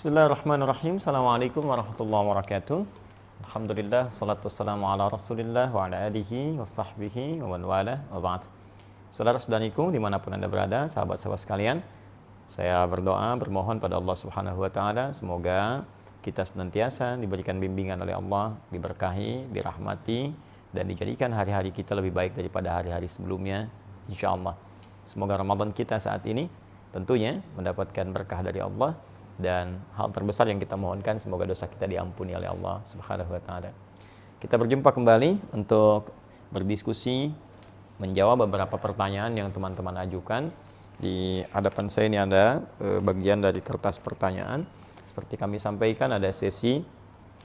Bismillahirrahmanirrahim. Assalamualaikum warahmatullahi wabarakatuh. Alhamdulillah, salatu wassalamu ala rasulillah wa ala alihi wa sahbihi wa man wala wa ba'd. Saudara-saudariku dimanapun Anda berada, sahabat-sahabat sekalian, saya berdoa, bermohon pada Allah Subhanahu wa Ta'ala, semoga kita senantiasa diberikan bimbingan oleh Allah, diberkahi, dirahmati, dan dijadikan hari-hari kita lebih baik daripada hari-hari sebelumnya, insya Allah. Semoga Ramadan kita saat ini tentunya mendapatkan berkah dari Allah, dan hal terbesar yang kita mohonkan, semoga dosa kita diampuni oleh Allah Subhanahu wa Ta'ala. Kita berjumpa kembali untuk berdiskusi, menjawab beberapa pertanyaan yang teman-teman ajukan. Di hadapan saya ini ada bagian dari kertas pertanyaan. Seperti kami sampaikan, ada sesi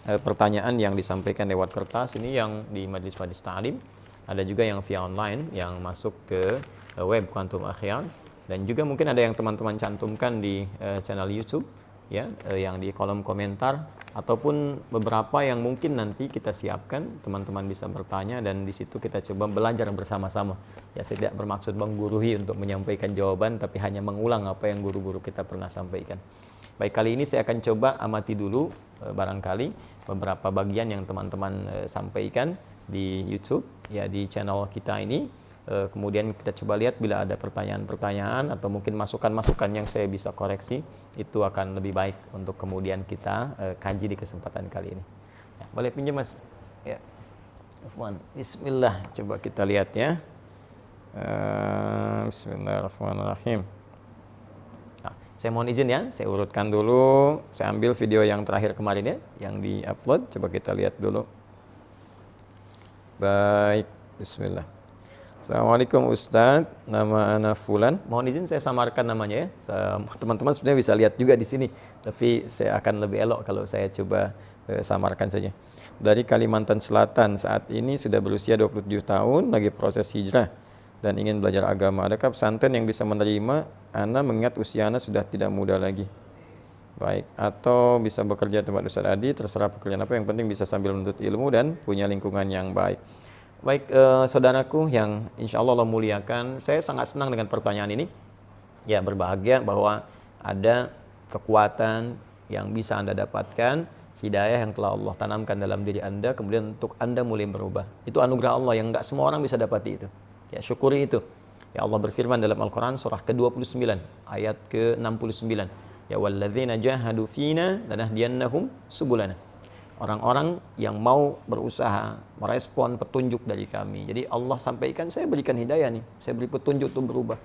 pertanyaan yang disampaikan lewat kertas ini yang di majlis-majlis ta'lim. Ada juga yang via online yang masuk ke web Quantum Akhyar, dan juga mungkin ada yang teman-teman cantumkan di channel YouTube, ya, yang di kolom komentar, ataupun beberapa yang mungkin nanti kita siapkan, teman-teman bisa bertanya dan di situ kita coba belajar bersama-sama. Ya, saya tidak bermaksud menggurui untuk menyampaikan jawaban, tapi hanya mengulang apa yang guru-guru kita pernah sampaikan. Baik, kali ini saya akan coba amati dulu barangkali beberapa bagian yang teman-teman sampaikan di YouTube, ya, di channel kita ini. Kemudian kita coba lihat bila ada pertanyaan-pertanyaan atau mungkin masukan-masukan yang saya bisa koreksi, itu akan lebih baik untuk kemudian kita kaji di kesempatan kali ini. Ya, boleh pinjam Mas? Ya. Afwan. Bismillah, coba kita lihat ya. Bismillahirrahmanirrahim. Nah, saya mohon izin ya, saya urutkan dulu. Saya ambil video yang terakhir kemarin ya, yang di-upload. Coba kita lihat dulu. Baik, bismillah. Assalamualaikum Ustadz, nama ana Fulan. Mohon izin saya samarkan namanya ya. Teman-teman sebenarnya bisa lihat juga di sini, tapi saya akan lebih elok kalau saya coba samarkan saja. Dari Kalimantan Selatan, saat ini sudah berusia 27 tahun, lagi proses hijrah dan ingin belajar agama. Adakah pesantren yang bisa menerima ana mengingat usia ana sudah tidak muda lagi? Baik, atau bisa bekerja tempat Ustadz Adi, terserah pekerjaan apa, yang penting bisa sambil menuntut ilmu dan punya lingkungan yang baik. Baik, saudaraku yang insya Allah Allah muliakan, saya sangat senang dengan pertanyaan ini. Ya, berbahagia bahwa ada kekuatan yang bisa Anda dapatkan, hidayah yang telah Allah tanamkan dalam diri Anda, kemudian untuk Anda mulai berubah. Itu anugerah Allah yang nggak semua orang bisa dapati itu. Ya, syukuri itu. Ya, Allah berfirman dalam Al-Quran surah ke-29, ayat ke-69. Ya, walladzina jahadu fina lanahdiyannahum subulana. Orang-orang yang mau berusaha merespon petunjuk dari kami. Jadi Allah sampaikan, saya berikan hidayah nih, saya beri petunjuk untuk berubah.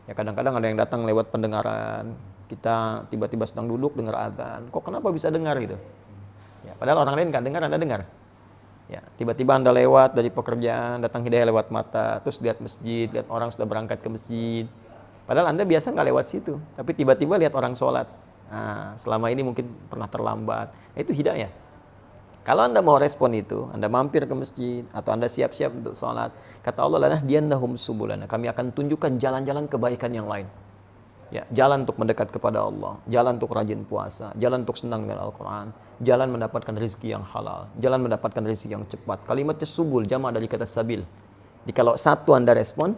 Ya, kadang-kadang ada yang datang lewat pendengaran, kita tiba-tiba sedang duduk dengar azan, kok kenapa bisa dengar gitu? Ya, padahal orang lain nggak dengar, Anda dengar. Ya, tiba-tiba Anda lewat dari pekerjaan, datang hidayah lewat mata, terus lihat masjid, lihat orang sudah berangkat ke masjid. Padahal Anda biasa nggak lewat situ, tapi tiba-tiba lihat orang sholat. Nah, selama ini mungkin pernah terlambat. Nah, itu hidayah. Kalau Anda mau respon itu, Anda mampir ke masjid atau Anda siap-siap untuk sholat, kata Allah, lanahdiyannahum subulana, kami akan tunjukkan jalan-jalan kebaikan yang lain. Ya, jalan untuk mendekat kepada Allah, jalan untuk rajin puasa, jalan untuk senang dengan Al-Quran, jalan mendapatkan rezeki yang halal, jalan mendapatkan rezeki yang cepat. Kalimatnya subul, jamak dari kata sabil. Jadi kalau satu Anda respon,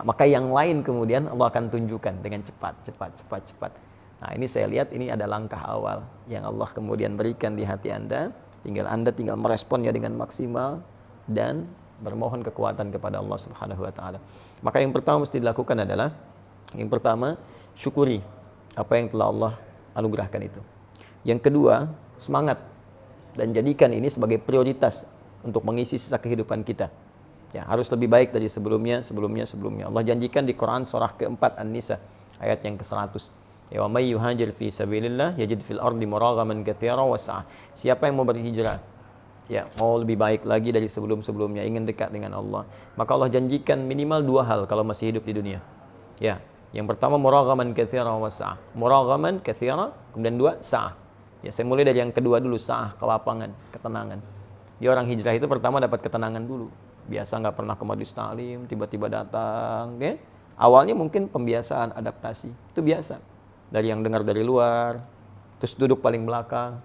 maka yang lain kemudian Allah akan tunjukkan dengan cepat. Nah, ini saya lihat ini ada langkah awal yang Allah kemudian berikan di hati Anda. Anda tinggal meresponnya dengan maksimal dan bermohon kekuatan kepada Allah Subhanahu wa Ta'ala. Maka yang pertama mesti dilakukan adalah, yang pertama, syukuri apa yang telah Allah anugerahkan itu. Yang kedua, semangat dan jadikan ini sebagai prioritas untuk mengisi sisa kehidupan kita. Ya, harus lebih baik dari sebelumnya. Allah janjikan di Quran surah ke-4 An-Nisa ayat yang ke-100. Ya, wa may yuhajir fi sabilillah yajid fil ardi muraghaman katsira wa sa'a. Siapa yang mau berhijrah, ya, mau lebih baik lagi dari sebelum-sebelumnya, ingin dekat dengan Allah, maka Allah janjikan minimal 2 hal kalau masih hidup di dunia. Ya, yang pertama muraghaman katsira wa sa'a. Muraghaman katsira, kemudian 2 sa'a. Ya, saya mulai dari yang kedua dulu, sa'a, kelapangan, ketenangan. Dia orang hijrah itu pertama dapat ketenangan dulu. Biasa nggak pernah ke majlis ta'lim, tiba-tiba datang, ya. Awalnya mungkin pembiasaan, adaptasi, itu biasa. Dari yang dengar dari luar, terus duduk paling belakang,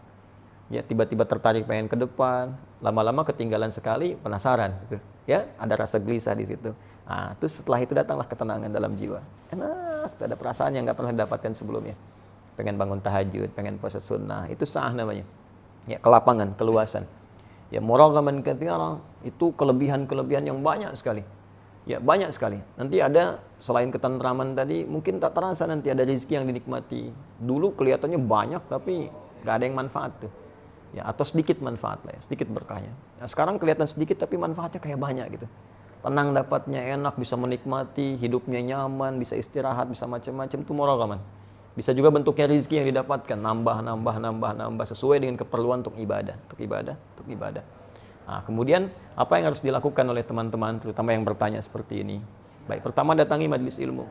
ya, tiba-tiba tertarik pengen ke depan, lama-lama ketinggalan sekali, penasaran gitu, ya, ada rasa gelisah di situ. Nah, terus setelah itu datanglah ketenangan dalam jiwa, enak, ada perasaan yang nggak pernah didapatkan sebelumnya. pengen bangun tahajud, pengen puasa sunnah, itu sah namanya. Ya, kelapangan, keluasan. Ya, muraghaman katsiran, itu kelebihan-kelebihan yang banyak sekali. Ya, banyak sekali. Nanti ada selain ketentraman tadi, mungkin tak terasa nanti ada rezeki yang dinikmati. Dulu kelihatannya banyak tapi nggak ada yang manfaat tuh. Ya, atau sedikit manfaat lah ya, sedikit berkahnya. Nah, sekarang kelihatan sedikit tapi manfaatnya kayak banyak gitu. Tenang dapatnya, enak, bisa menikmati, hidupnya nyaman, bisa istirahat, bisa macam-macam, itu muraghaman. Bisa juga bentuknya rezeki yang didapatkan, nambah sesuai dengan keperluan untuk ibadah, untuk ibadah. Nah, kemudian apa yang harus dilakukan oleh teman-teman, terutama yang bertanya seperti ini? Baik, pertama datangi majelis ilmu.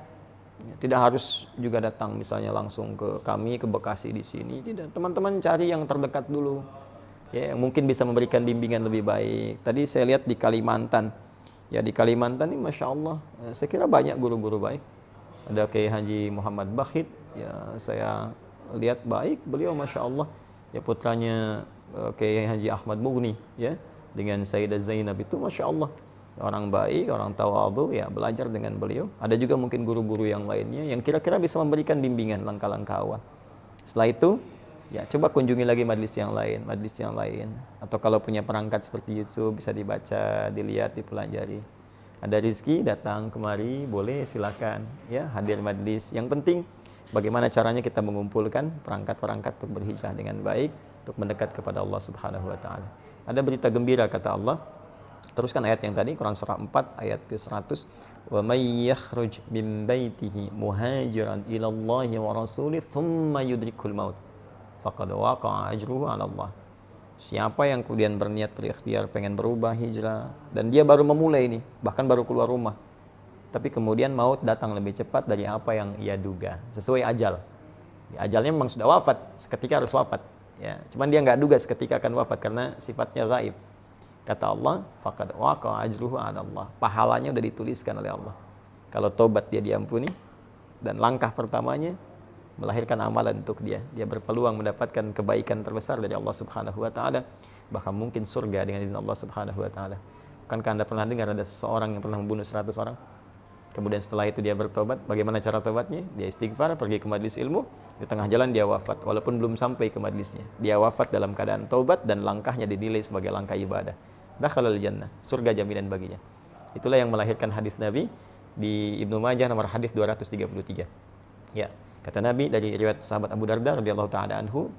Tidak harus juga datang misalnya langsung ke kami, ke Bekasi di sini. Tidak, teman-teman cari yang terdekat dulu. Ya, yang mungkin bisa memberikan bimbingan lebih baik. Tadi saya lihat di Kalimantan. Ya, di Kalimantan ini Masya Allah, saya kira banyak guru-guru baik. Ada Kiai Haji Muhammad Bakhit, ya saya lihat baik, beliau Masya Allah. Ya, putranya Kiai Haji Ahmad Mughni, ya, dengan Sayyidah Zainab itu Masya Allah. Orang baik, orang tawadhu, ya belajar dengan beliau. Ada juga mungkin guru-guru yang lainnya yang kira-kira bisa memberikan bimbingan langkah-langkah awal. Setelah itu, ya coba kunjungi lagi majelis yang lain. Atau kalau punya perangkat seperti YouTube bisa dibaca, dilihat, dipelajari. Ada rezeki datang kemari, boleh silakan, ya hadir majelis. Yang penting bagaimana caranya kita mengumpulkan perangkat-perangkat untuk berhijrah dengan baik, untuk mendekat kepada Allah Subhanahu wa taala. Ada berita gembira kata Allah. Teruskan ayat yang tadi, Quran surah 4 ayat ke-100. Wa may yakhruj min baitihi muhajiran ila Allah wa rasulih thumma yudrikul maut faqad waqa'a ajruhu 'ala Allah. Siapa yang kemudian berniat berikhtiar pengen berubah hijrah dan dia baru memulai ini, bahkan baru keluar rumah. Tapi kemudian maut datang lebih cepat dari apa yang ia duga, sesuai ajal. Ya, ajalnya memang sudah wafat, seketika harus wafat. Ya, cuman dia nggak duga seketika akan wafat karena sifatnya gaib. Kata Allah, faqad waqa'a ajruhu 'ala Allah. Pahalanya sudah dituliskan oleh Allah. Kalau tobat dia diampuni dan langkah pertamanya melahirkan amalan untuk dia. Dia berpeluang mendapatkan kebaikan terbesar dari Allah Subhanahu wa taala, bahkan mungkin surga dengan izin Allah Subhanahu wa taala. Bukankah Anda pernah dengar ada seseorang yang pernah membunuh 100 orang? Kemudian setelah itu dia bertobat. Bagaimana cara tobatnya? Dia istighfar, pergi ke majelis ilmu, di tengah jalan dia wafat walaupun belum sampai ke majelisnya. Dia wafat dalam keadaan tobat dan langkahnya dinilai sebagai langkah ibadah. Dakhalal jannah, surga jaminan baginya. Itulah yang melahirkan hadis Nabi di Ibnu Majah nomor hadis 233. Ya, kata Nabi dari riwayat sahabat Abu Darda radhiyallahu taala anhu,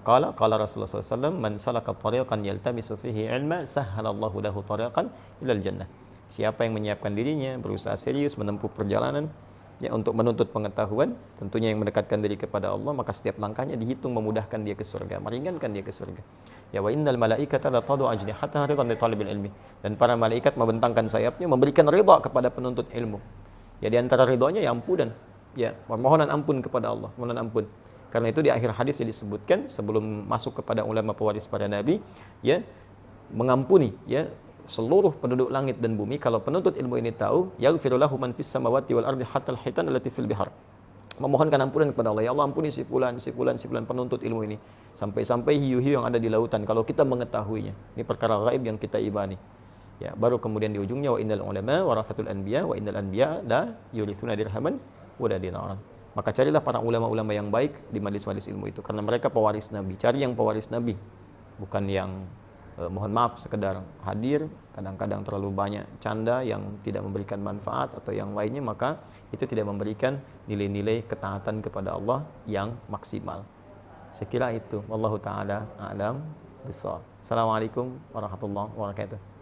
qala Rasulullah sallallahu alaihi wasallam, man salaka tariqan yaltamisu fihi ilma sahhalallahu lahu tariqan ilal jannah. Siapa yang menyiapkan dirinya, berusaha serius menempuh perjalanan ya untuk menuntut pengetahuan, tentunya yang mendekatkan diri kepada Allah, maka setiap langkahnya dihitung memudahkan dia ke surga, meringankan dia ke surga. Ya, wa innal malaikata la tadu ajnihataha ridan li talibil ilmi. Dan para malaikat membentangkan sayapnya memberikan ridha kepada penuntut ilmu. Ya, di antara ridhonya ya ampunan. Ya, permohonan ampun kepada Allah, permohonan ampun. Karena itu di akhir hadis disebutkan sebelum masuk kepada ulama pewaris para nabi, ya, mengampuni ya seluruh penduduk langit dan bumi kalau penuntut ilmu ini tahu, yaghfiru lahu man fis samawati wal ardi hatta al hitan allati fil bihar. Memohonkan ampunan kepada Allah. Ya Allah, ampuni si fulan penuntut ilmu ini. Sampai-sampai hiu-hiu yang ada di lautan kalau kita mengetahuinya. Ini perkara gaib yang kita imani. Ya, baru kemudian di ujungnya wa innal ulama warathatul anbiya wa innal anbiya la yurithuna dirhaman wa la dinaran. Maka carilah para ulama-ulama yang baik di majelis-majelis ilmu itu karena mereka pewaris Nabi. Cari yang pewaris Nabi, bukan yang mohon maaf sekedar hadir, kadang-kadang terlalu banyak canda yang tidak memberikan manfaat atau yang lainnya, maka itu tidak memberikan nilai-nilai ketaatan kepada Allah yang maksimal. Saya kira itu. Wallahu taala a'lam bishawab. Assalamualaikum warahmatullahi wabarakatuh.